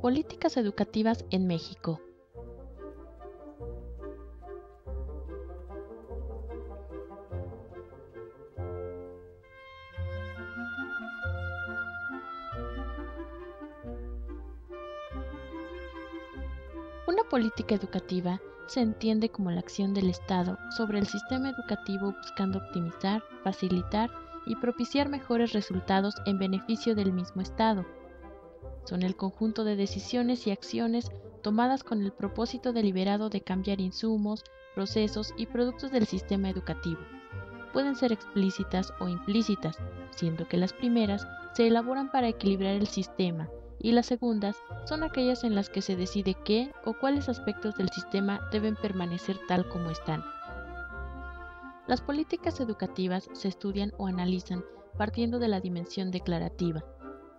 Políticas educativas en México. Una política educativa se entiende como la acción del Estado sobre el sistema educativo buscando optimizar, facilitar y propiciar mejores resultados en beneficio del mismo Estado. Son el conjunto de decisiones y acciones tomadas con el propósito deliberado de cambiar insumos, procesos y productos del sistema educativo. Pueden ser explícitas o implícitas, siendo que las primeras se elaboran para equilibrar el sistema y las segundas son aquellas en las que se decide qué o cuáles aspectos del sistema deben permanecer tal como están. Las políticas educativas se estudian o analizan partiendo de la dimensión declarativa.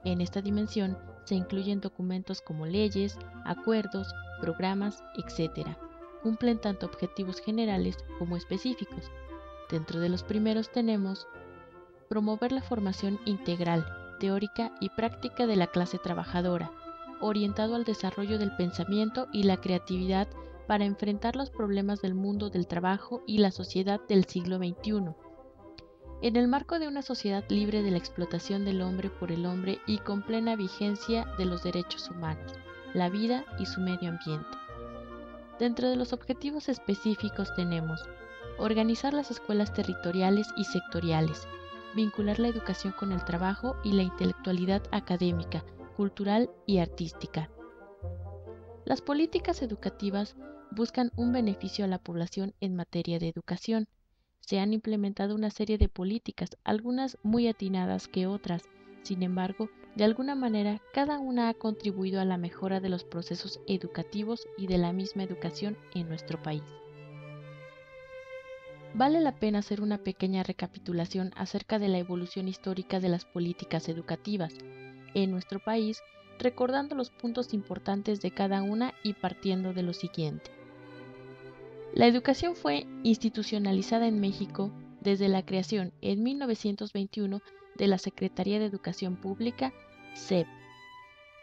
En esta dimensión se incluyen documentos como leyes, acuerdos, programas, etc. Cumplen tanto objetivos generales como específicos. Dentro de los primeros tenemos promover la formación integral, teórica y práctica de la clase trabajadora, orientado al desarrollo del pensamiento y la creatividad para enfrentar los problemas del mundo del trabajo y la sociedad del siglo XXI. En el marco de una sociedad libre de la explotación del hombre por el hombre y con plena vigencia de los derechos humanos, la vida y su medio ambiente. Dentro de los objetivos específicos tenemos organizar las escuelas territoriales y sectoriales, vincular la educación con el trabajo y la intelectualidad académica, cultural y artística. Las políticas educativas buscan un beneficio a la población en materia de educación. Se han implementado una serie de políticas, algunas muy atinadas que otras. Sin embargo, de alguna manera, cada una ha contribuido a la mejora de los procesos educativos y de la misma educación en nuestro país. Vale la pena hacer una pequeña recapitulación acerca de la evolución histórica de las políticas educativas en nuestro país, recordando los puntos importantes de cada una y partiendo de lo siguiente. La educación fue institucionalizada en México desde la creación en 1921 de la Secretaría de Educación Pública, SEP.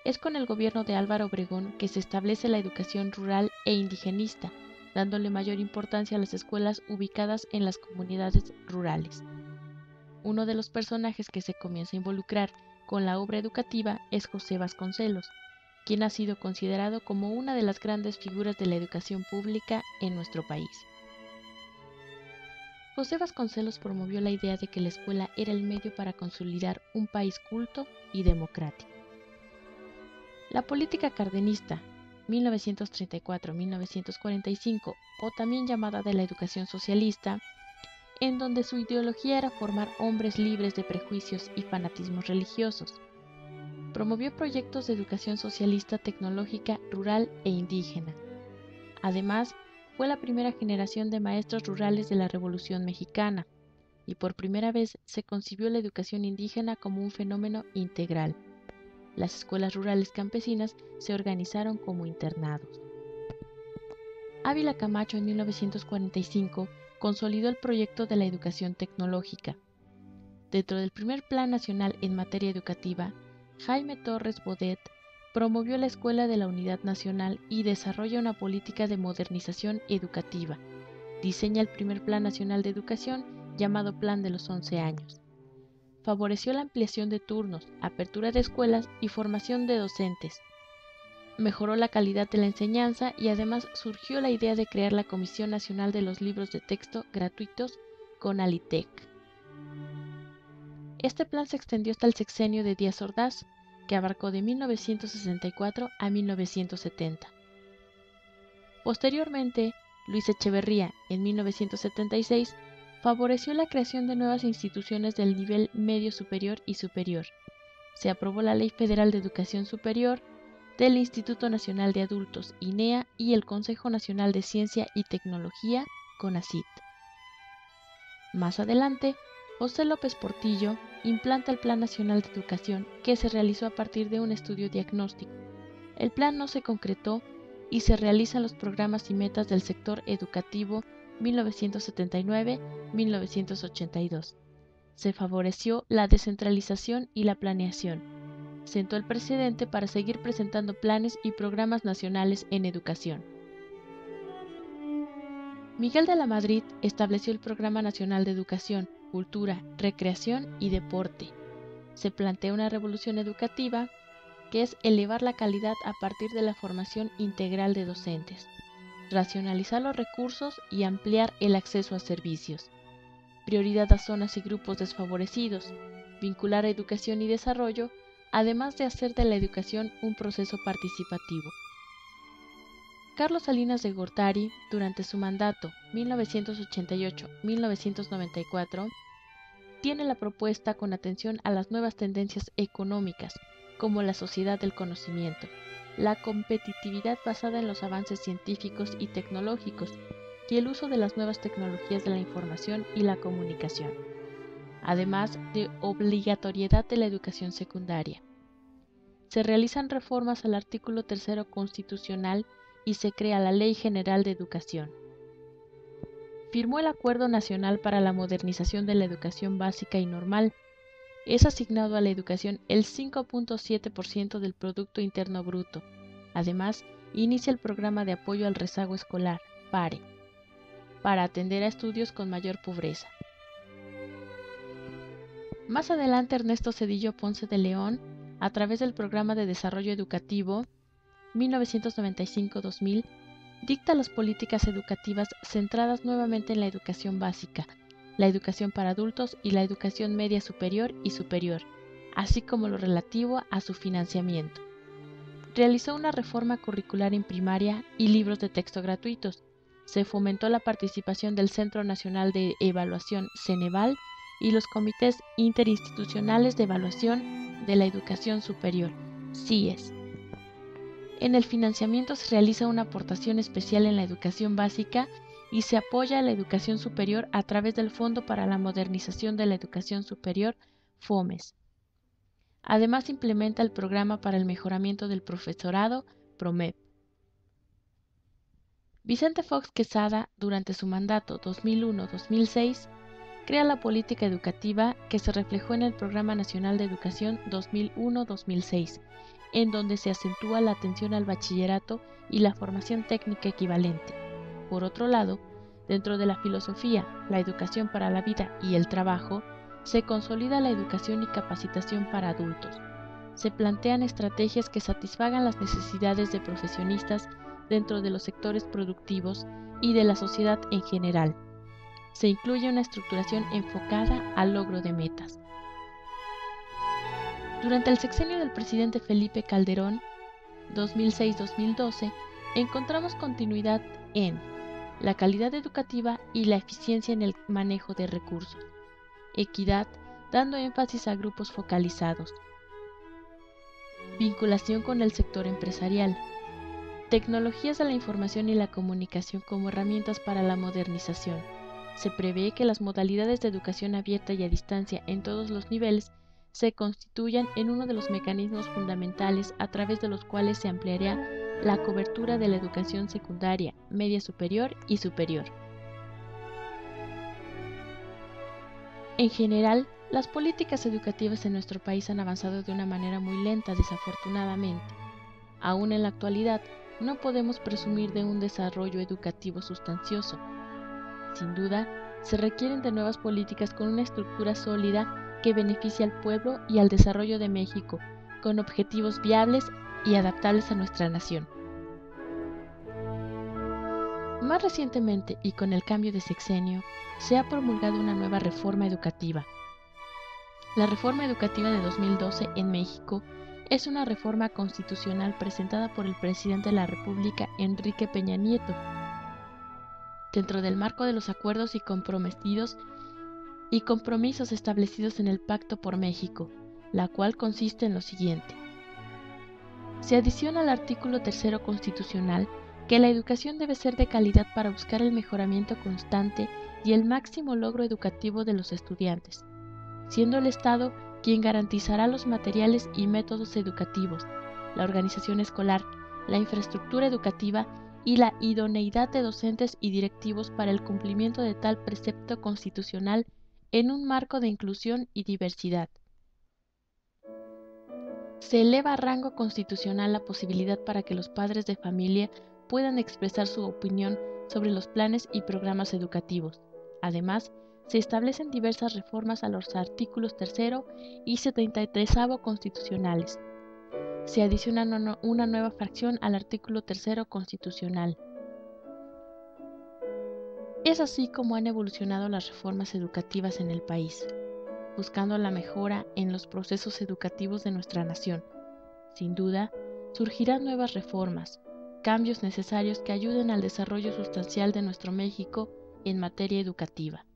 Es con el gobierno de Álvaro Obregón que se establece la educación rural e indigenista, dándole mayor importancia a las escuelas ubicadas en las comunidades rurales. Uno de los personajes que se comienza a involucrar con la obra educativa es José Vasconcelos, quien ha sido considerado como una de las grandes figuras de la educación pública en nuestro país. José Vasconcelos promovió la idea de que la escuela era el medio para consolidar un país culto y democrático. La política cardenista 1934-1945, o también llamada de la educación socialista, en donde su ideología era formar hombres libres de prejuicios y fanatismos religiosos. Promovió proyectos de educación socialista tecnológica rural e indígena. Además, fue la primera generación de maestros rurales de la Revolución Mexicana, y por primera vez se concibió la educación indígena como un fenómeno integral. Las escuelas rurales campesinas se organizaron como internados. Ávila Camacho en 1945 consolidó el proyecto de la educación tecnológica. Dentro del primer Plan Nacional en materia educativa, Jaime Torres Bodet promovió la Escuela de la Unidad Nacional y desarrolla una política de modernización educativa. Diseña el primer Plan Nacional de Educación, llamado Plan de los 11 años. Favoreció la ampliación de turnos, apertura de escuelas y formación de docentes. Mejoró la calidad de la enseñanza y además surgió la idea de crear la Comisión Nacional de los Libros de Texto Gratuitos, CONALITEG. Este plan se extendió hasta el sexenio de Díaz Ordaz, que abarcó de 1964 a 1970. Posteriormente, Luis Echeverría, en 1976, favoreció la creación de nuevas instituciones del nivel medio superior y superior. Se aprobó la Ley Federal de Educación Superior, del Instituto Nacional de Adultos, INEA, y el Consejo Nacional de Ciencia y Tecnología, CONACYT. Más adelante, José López Portillo implanta el Plan Nacional de Educación, que se realizó a partir de un estudio diagnóstico. El plan no se concretó y se realizan los programas y metas del sector educativo 1979-1982. Se favoreció la descentralización y la planeación. sentó el precedente para seguir presentando planes y programas nacionales en educación. Miguel de la Madrid estableció el Programa Nacional de Educación, Cultura, Recreación y Deporte. Se plantea una revolución educativa que es elevar la calidad a partir de la formación integral de docentes, racionalizar los recursos y ampliar el acceso a servicios, prioridad a zonas y grupos desfavorecidos, vincular a educación y desarrollo, además de hacer de la educación un proceso participativo. Carlos Salinas de Gortari, durante su mandato 1988-1994, tiene la propuesta con atención a las nuevas tendencias económicas, como la sociedad del conocimiento, la competitividad basada en los avances científicos y tecnológicos, y el uso de las nuevas tecnologías de la información y la comunicación, además de obligatoriedad de la educación secundaria. Se realizan reformas al artículo 3 constitucional y se crea la Ley General de Educación. Firmó el Acuerdo Nacional para la Modernización de la Educación Básica y Normal. Es asignado a la educación el 5.7% del Producto Interno Bruto. Además, inicia el Programa de Apoyo al Rezago Escolar, PARE, para atender a estudios con mayor pobreza. Más adelante, Ernesto Zedillo Ponce de León, a través del Programa de Desarrollo Educativo 1995-2000, dicta las políticas educativas centradas nuevamente en la educación básica, la educación para adultos y la educación media superior y superior, así como lo relativo a su financiamiento. Realizó una reforma curricular en primaria y libros de texto gratuitos. Se fomentó la participación del Centro Nacional de Evaluación Ceneval y los comités interinstitucionales de evaluación de la educación superior, CIES. En el financiamiento se realiza una aportación especial en la educación básica y se apoya a la educación superior a través del Fondo para la Modernización de la Educación Superior, FOMES. Además, implementa el Programa para el Mejoramiento del Profesorado, PROMEP. Vicente Fox Quesada, durante su mandato 2001-2006, crea la política educativa que se reflejó en el Programa Nacional de Educación 2001-2006, en donde se acentúa la atención al bachillerato y la formación técnica equivalente. Por otro lado, dentro de la filosofía, la educación para la vida y el trabajo, se consolida la educación y capacitación para adultos. Se plantean estrategias que satisfagan las necesidades de profesionistas dentro de los sectores productivos y de la sociedad en general. Se incluye una estructuración enfocada al logro de metas. Durante el sexenio del presidente Felipe Calderón, 2006-2012, encontramos continuidad en la calidad educativa y la eficiencia en el manejo de recursos, equidad, dando énfasis a grupos focalizados, vinculación con el sector empresarial, tecnologías de la información y la comunicación como herramientas para la modernización. Se prevé que las modalidades de educación abierta y a distancia en todos los niveles se constituyan en uno de los mecanismos fundamentales a través de los cuales se ampliará la cobertura de la educación secundaria, media superior y superior. En general, las políticas educativas en nuestro país han avanzado de una manera muy lenta, desafortunadamente. Aún en la actualidad, no podemos presumir de un desarrollo educativo sustancioso. Sin duda, se requieren de nuevas políticas con una estructura sólida que beneficie al pueblo y al desarrollo de México, con objetivos viables y adaptables a nuestra nación. Más recientemente, y con el cambio de sexenio, se ha promulgado una nueva reforma educativa. La reforma educativa de 2012 en México es una reforma constitucional presentada por el presidente de la República, Enrique Peña Nieto, dentro del marco de los acuerdos y compromisos establecidos en el Pacto por México, la cual consiste en lo siguiente. Se adiciona al artículo 3 constitucional que la educación debe ser de calidad para buscar el mejoramiento constante y el máximo logro educativo de los estudiantes, siendo el Estado quien garantizará los materiales y métodos educativos, la organización escolar, la infraestructura educativa y la idoneidad de docentes y directivos para el cumplimiento de tal precepto constitucional en un marco de inclusión y diversidad. Se eleva a rango constitucional la posibilidad para que los padres de familia puedan expresar su opinión sobre los planes y programas educativos. Además, se establecen diversas reformas a los artículos 3 y 73 constitucionales. Se adiciona una nueva fracción al artículo 3 constitucional. Es así como han evolucionado las reformas educativas en el país, buscando la mejora en los procesos educativos de nuestra nación. Sin duda, surgirán nuevas reformas, cambios necesarios que ayuden al desarrollo sustancial de nuestro México en materia educativa.